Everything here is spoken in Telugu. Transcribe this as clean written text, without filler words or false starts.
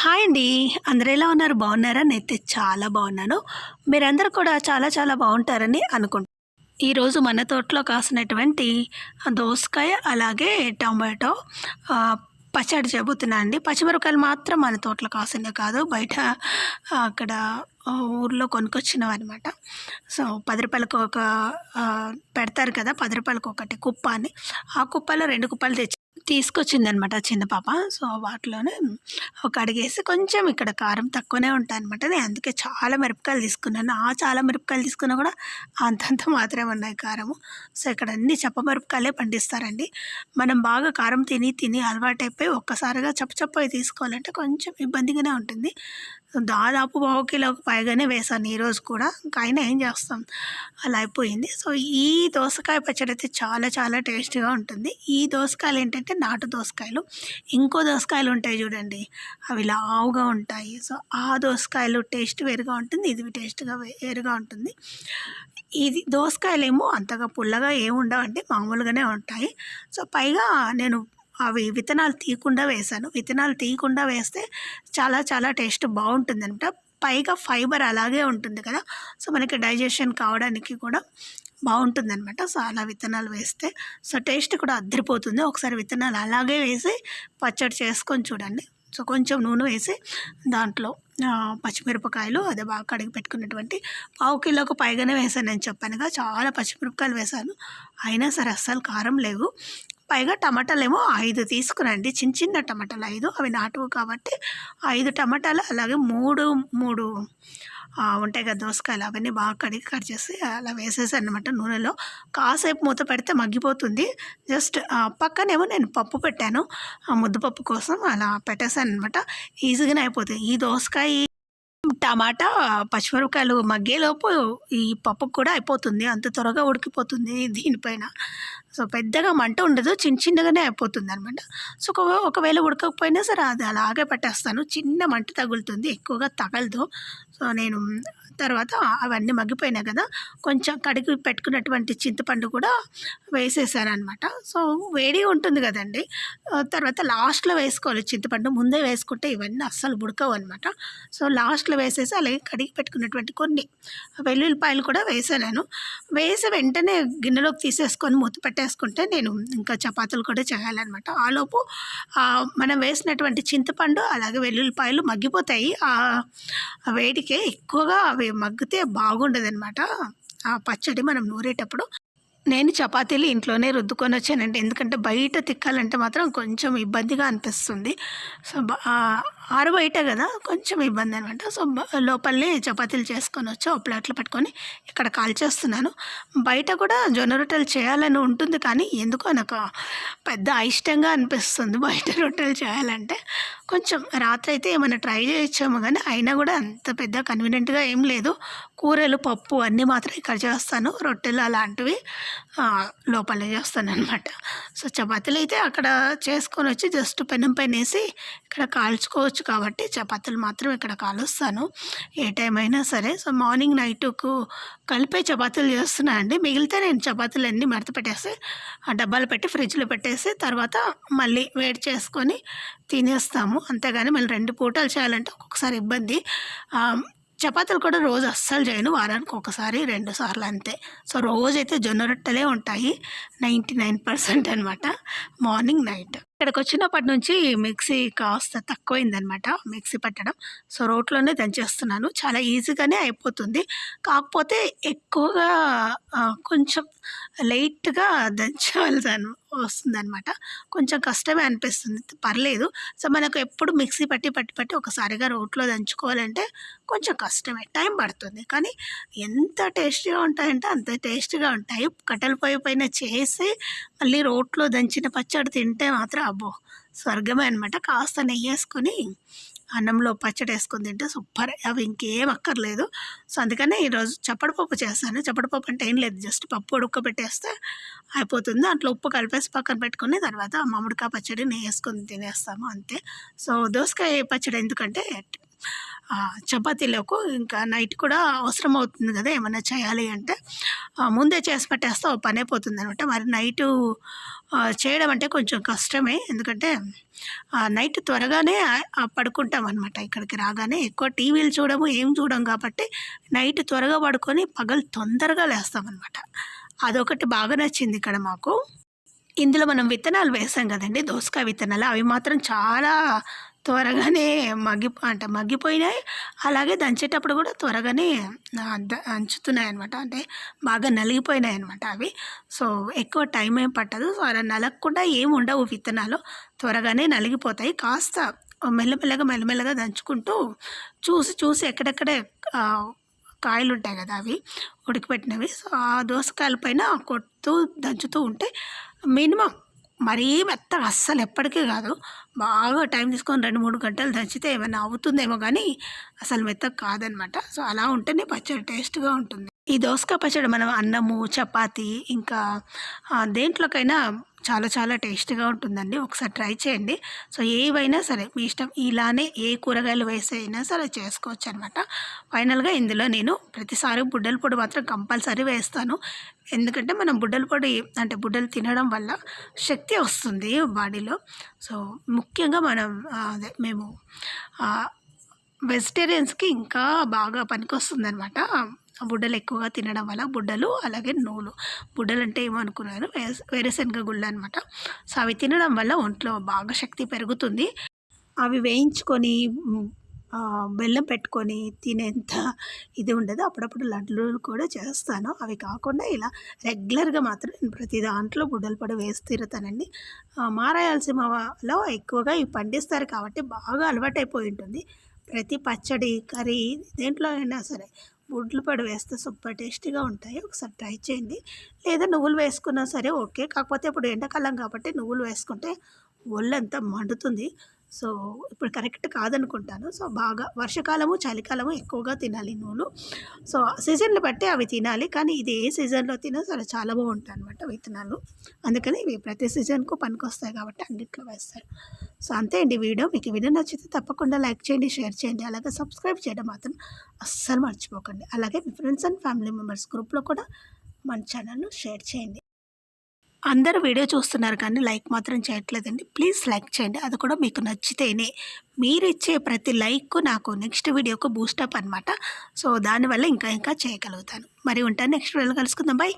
హాయ్ అండి. అందరూ ఎలా ఉన్నారు? బాగున్నారా? నేనైతే చాలా బాగున్నాను. మీరందరూ కూడా చాలా చాలా బాగుంటారని అనుకుంటున్నాను. ఈరోజు మన తోటలో కాసినటువంటి దోసకాయ అలాగే టొమాటో ఆహ్, పచ్చడి చేయబోతున్నా అండి. పచ్చిమిరపకాయలు మాత్రం మన తోటలో కాసినవి కాదు. బయట అక్కడ ఊర్లో కొనుక్కొచ్చినవన్నమాట. సో, రూ. 10కి ఒక పెడతారు కదా! రూ. 10కి ఒకటి కుప్ప అని. ఆ కుప్పలో 2 కుప్పలు తీసుకొచ్చిందనమాట చిన్న పాప. సో, వాటిలోనే కడిగేసి కొంచెం ఇక్కడ కారం తక్కువనే ఉంటాయనమాట. నేను అందుకే చాలా మిరపకాయలు తీసుకున్నాను. ఆ చాలా మిరపకాయలు తీసుకున్నా కూడా అంతంత మాత్రమే ఉన్నాయి కారము. సో, ఇక్కడ అన్ని చప్ప మిరపకాయలే పండిస్తారండి. మనం బాగా కారం తిని తిని అలవాటైపోయి ఒక్కసారిగా చప్పచప్పవి తీసుకోవాలంటే కొంచెం ఇబ్బందిగానే ఉంటుంది. దాదాపు పావు కిలోకి పైగానే వేశాను ఈరోజు కూడా. ఇంకా అయినా ఏం చేస్తాం, అలా అయిపోయింది. సో, ఈ దోసకాయ పచ్చడి అయితే చాలా చాలా టేస్టీగా ఉంటుంది. ఈ దోసకాయలు ఏంటంటే నాటు దోసకాయలు. ఇంకో దోసకాయలు ఉంటాయి చూడండి, అవి లావుగా ఉంటాయి. సో, ఆ దోసకాయలు టేస్ట్ వేరుగా ఉంటుంది, ఇది టేస్ట్గా వేరుగా ఉంటుంది. ఇది దోసకాయలేమో అంతగా పుల్లగా ఏమి ఉండవండి, మామూలుగానే ఉంటాయి. సో, పైగా నేను అవి విత్తనాలు తీయకుండా వేశాను. విత్తనాలు తీయకుండా వేస్తే చాలా చాలా టేస్ట్ బాగుంటుందనమాట. పైగా ఫైబర్ అలాగే ఉంటుంది కదా! సో, మనకి డైజెషన్ కావడానికి కూడా బాగుంటుందనమాట. సో, అలా విత్తనాలు వేస్తే సో, టేస్ట్ కూడా అద్దరిపోతుంది. ఒకసారి విత్తనాలు అలాగే వేసి పచ్చడి చేసుకొని చూడండి. సో, కొంచెం నూనె వేసి దాంట్లో పచ్చిమిరపకాయలు అదే బాగా కడిగి పెట్టుకున్నటువంటి పావు కిలోకు పైగానే వేసాను, నేను చెప్పానుగా. చాలా పచ్చిమిరపకాయలు వేశాను, అయినా సరే అస్సలు కారం లేవు. పైగా టమాటాలేమో 5 తీసుకురండి, చిన్న చిన్న టమాటాలు 5, అవి నాటువు కాబట్టి 5 టమాటాలు అలాగే 3 ఉంటాయి కదా దోసకాయలు, అవన్నీ బాగా కడిగి కట్ చేసి అలా వేసేసాను అనమాట నూనెలో. కాసేపు మూత పెడితే మగ్గిపోతుంది. జస్ట్ పక్కనేమో నేను పప్పు పెట్టాను, ముద్దపప్పు కోసం అలా పెట్టేశాను అనమాట. ఈజీగానే అయిపోతుంది. ఈ దోసకాయ టమాటా పచ్చిమిరపకాయలు మగ్గేలోపు ఈ పప్పు కూడా అయిపోతుంది, అంత త్వరగా ఉడికిపోతుంది దీనిపైన. సో, పెద్దగా మంట ఉండదు, చిన్న చిన్నగానే అయిపోతుంది అనమాట. సో, ఒకవేళ ఉడకకపోయినా సరే అది అలాగే పెట్టేస్తాను, చిన్న మంట తగులుతుంది, ఎక్కువగా తగలదు. సో, నేను తర్వాత అవన్నీ మగ్గిపోయినాయి కదా, కొంచెం కడిగి పెట్టుకున్నటువంటి చింతపండు కూడా వేసేసాను అనమాట. సో, వేడిగా ఉంటుంది కదండి, తర్వాత లాస్ట్లో వేసుకోవాలి చింతపండు. ముందే వేసుకుంటే ఇవన్నీ అస్సలు ఉడకవు అనమాట. సో, లాస్ట్లో వేసేసి అలాగే కడిగి పెట్టుకున్నటువంటి కొన్ని వెల్లుల్లిపాయలు కూడా వేసాను నేను. వేసి వెంటనే గిన్నెలోకి తీసేసుకొని మూత పెట్టేసుకుంటే నేను ఇంకా చపాతీలు కూడా చేయాలన్నమాట. ఆలోపు మనం వేసినటువంటి చింతపండు అలాగే వెల్లుల్లిపాయలు మగ్గిపోతాయి. ఆ వేడికే ఎక్కువగా అవి మగ్గితే బాగుండదనమాట ఆ పచ్చడి మనం నూరేటప్పుడు. నేను చపాతీలు ఇంట్లోనే రుద్దుకొని వచ్చానండి, ఎందుకంటే బయట తిక్కాలంటే మాత్రం కొంచెం ఇబ్బందిగా అనిపిస్తుంది. సో, ఆరుబయట కదా, కొంచెం ఇబ్బంది అనమాట. సో, లోపలనే చపాతీలు చేసుకొని వచ్చి ఒక ప్లేట్లో పెట్టుకొని ఇక్కడ కాల్చేస్తున్నాను. బయట కూడా జొన్న రొట్టెలు చేయాలని ఉంటుంది, కానీ ఎందుకో నాకు పెద్ద అయిష్టంగా అనిపిస్తుంది బయట రొట్టెలు చేయాలంటే. కొంచెం రాత్రి అయితే ఏమైనా ట్రై చేయొచ్చాము, కానీ అయినా కూడా అంత పెద్ద కన్వీనియంట్గా ఏం లేదు. కూరలు పప్పు అన్నీ మాత్రం ఇక్కడ చేస్తాను, రొట్టెలు అలాంటివి లోపలే చేస్తాను అనమాట. సో, చపాతీలు అయితే అక్కడ చేసుకొని వచ్చి జస్ట్ పెనం పైన వేసి ఇక్కడ కాల్చుకోవచ్చు కాబట్టి చపాతీలు మాత్రం ఇక్కడ కాలుస్తాను ఏ టైం అయినా సరే. సో, మార్నింగ్ నైట్కు కలిపే చపాతీలు చేస్తున్నా అండి. మిగిలితే నేను చపాతీలు అన్నీ మడత పెట్టేసి ఆ డబ్బాలు పెట్టి ఫ్రిడ్జ్లో పెట్టేసి తర్వాత మళ్ళీ వేడి చేసుకొని తినేస్తాము. అంతేగాని మళ్ళీ 2 పూటలు చేయాలంటే ఒక్కొక్కసారి ఇబ్బంది. చపాతీలు కూడా రోజు అస్సలు చేయను, వారానికి ఒకసారి 2 సార్లు అంతే. సో, రోజైతే జొన్న రొట్టెలే ఉంటాయి 99% అనమాట, మార్నింగ్ నైట్. ఇక్కడికి వచ్చినప్పటి నుంచి మిక్సీ కాస్త తక్కువైందనమాట మిక్సీ పట్టడం. సో, రోట్లోనే దంచేస్తున్నాను, చాలా ఈజీగానే అయిపోతుంది. కాకపోతే ఎక్కువగా కొంచెం లైట్గా దంచాల్సి వస్తుందనమాట, కొంచెం కష్టమే అనిపిస్తుంది, పర్లేదు. సో, మనకు ఎప్పుడు మిక్సీ పట్టి పట్టి పట్టి ఒకసారిగా రోట్లో దంచుకోవాలంటే కొంచెం కష్టమే, టైం పడుతుంది. కానీ ఎంత టేస్టీగా ఉంటాయంటే అంత టేస్టీగా ఉంటాయి. కట్టెల పొయ్యి పైన చేసి మళ్ళీ రోట్లో దంచిన పచ్చడి తింటే మాత్రం అబ్బో స్వర్గమే అనమాట. కాస్త నెయ్యి వేసుకొని అన్నంలో పచ్చడి వేసుకొని తింటే సూపర్, అవి ఇంకేం అక్కర్లేదు. సో, అందుకనే ఈరోజు చప్పడపప్పు చేస్తాను. చప్పడపప్పు అంటే ఏం లేదు, జస్ట్ పప్పు ఉడకబెట్టేస్తే అయిపోతుంది. దాంట్లో ఉప్పు కలిపేసి పక్కన పెట్టుకుని తర్వాత మామిడికాయ పచ్చడి నెయ్యి వేసుకొని తినేస్తాము అంతే. సో, దోసకాయ పచ్చడి ఎందుకంటే చపాతీలకు ఇంకా నైట్ కూడా అవసరం అవుతుంది కదా ఏమన్నా చేయాలి అంటే ముందే చేసి పెట్టేస్తే ఓ పని అయిపోతుంది అనమాట. మరి నైటు చేయడం అంటే కొంచెం కష్టమే, ఎందుకంటే నైట్ త్వరగానే పడుకుంటాం అనమాట. ఇక్కడికి రాగానే ఎక్కువ టీవీలు చూడము ఏం చూడం కాబట్టి నైట్ త్వరగా పడుకొని పగలు తొందరగా లేస్తామన్నమాట. అదొకటి బాగా నచ్చింది ఇక్కడ మాకు. ఇందులో మనం విత్తనాలు వేసాం కదండి, దోసకాయ విత్తనాలు, అవి మాత్రం చాలా త్వరగానే మగ్గిపోయినాయి. అలాగే దంచేటప్పుడు కూడా త్వరగానే అంచుతున్నాయి అనమాట, అంటే బాగా నలిగిపోయినాయి అనమాట అవి. సో ఎక్కువ టైం ఏం పట్టదు. సో అలా నలగకుండా ఏమి ఉండవు విత్తనాలు, త్వరగానే నలిగిపోతాయి. కాస్త మెల్లమెల్లగా దంచుకుంటూ చూసి చూసి ఎక్కడెక్కడే కాయలు ఉంటాయి కదా అవి ఉడికిపెట్టినవి, సో ఆ దోసకాయల పైన కొడుతూ దంచుతూ ఉంటే మినిమం మరీ మెత్తగా అస్సలు ఎప్పటికీ కాదు, బాగా టైం తీసుకొని 2-3 గంటలు దంచితే ఏమైనా అవుతుందేమో కానీ అసలు మెత్తగా కాదనమాట. సో అలా ఉంటేనే పచ్చడి టేస్ట్గా ఉంటుంది. ఈ దోసకాయ పచ్చడి మనం అన్నము, చపాతీ, ఇంకా దేంట్లోకైనా చాలా చాలా టేస్ట్గా ఉంటుందండి. ఒకసారి ట్రై చేయండి. సో ఏవైనా సరే మీ ఇష్టం, ఇలానే ఏ కూరగాయలు వేసి అయినా సరే చేసుకోవచ్చు అనమాట. ఫైనల్గా ఇందులో నేను ప్రతిసారి బుడ్డల పొడి మాత్రం కంపల్సరీ వేస్తాను, ఎందుకంటే మనం బుడ్డల పొడి అంటే బుడ్డలు తినడం వల్ల శక్తి వస్తుంది బాడీలో. సో ముఖ్యంగా మనం మేము వెజిటేరియన్స్కి ఇంకా బాగా పనికొస్తుందనమాట బుడ్డలు ఎక్కువగా తినడం వల్ల. బుడ్డలు అలాగే నువ్వులు, బుడ్డలు అంటే ఏమనుకున్నారు, వేరుశనగ గుళ్ళు అనమాట. సో అవి తినడం వల్ల ఒంట్లో బాగా శక్తి పెరుగుతుంది. అవి వేయించుకొని బెల్లం పెట్టుకొని తినేంత ఇది ఉండదు. అప్పుడప్పుడు లడ్లు కూడా చేస్తాను. అవి కాకుండా ఇలా రెగ్యులర్గా మాత్రం నేను ప్రతి దాంట్లో బుడ్డల పొడి వేసి తిరుగుతానండి. మా రాయలసీమలో ఎక్కువగా ఇవి పండిస్తారు కాబట్టి బాగా అలవాటైపోయి ఉంటుంది. ప్రతి పచ్చడి, కర్రీ దేంట్లో అయినా సరే బుడ్ల పొడి వేస్తే సూపర్ టేస్టీగా ఉంటాయి. ఒకసారి ట్రై చేయండి. లేదా నువ్వులు వేసుకున్నా సరే ఓకే, కాకపోతే ఇప్పుడు ఎండాకాలం కాబట్టి నువ్వులు వేసుకుంటే ఒళ్ళంతా మండుతుంది. సో ఇప్పుడు కరెక్ట్ కాదనుకుంటాను. సో బాగా వర్షాకాలము, చలికాలము ఎక్కువగా తినాలి నువ్వులు. సో సీజన్లు బట్టి అవి తినాలి, కానీ ఇది ఏ సీజన్లో తినా సరే చాలా బాగుంటాయి అనమాట విత్తనాలు. అందుకని ఇవి ప్రతి సీజన్కు పనికొస్తాయి కాబట్టి అన్నిట్లో వేస్తారు. సో అంతే అండి వీడియో. మీకు ఈ వీడియో నచ్చితే తప్పకుండా లైక్ చేయండి, షేర్ చేయండి, అలాగే సబ్స్క్రైబ్ చేయడం మాత్రం అస్సలు మర్చిపోకండి. అలాగే మీ ఫ్రెండ్స్ అండ్ ఫ్యామిలీ మెంబర్స్ గ్రూప్లో కూడా మన ఛానల్ను షేర్ చేయండి. అందరూ వీడియో చూస్తున్నారు కానీ లైక్ మాత్రం చేయట్లేదండి. ప్లీజ్ లైక్ చేయండి, అది కూడా మీకు నచ్చితేనే. మీరు ఇచ్చే ప్రతి లైక్ నాకు నెక్స్ట్ వీడియోకు బూస్టప్ అనమాట. సో దానివల్ల ఇంకా చేయగలుగుతాను. మరి ఉంటాను, నెక్స్ట్ వీడియోలో కలుసుకుందాం. బై.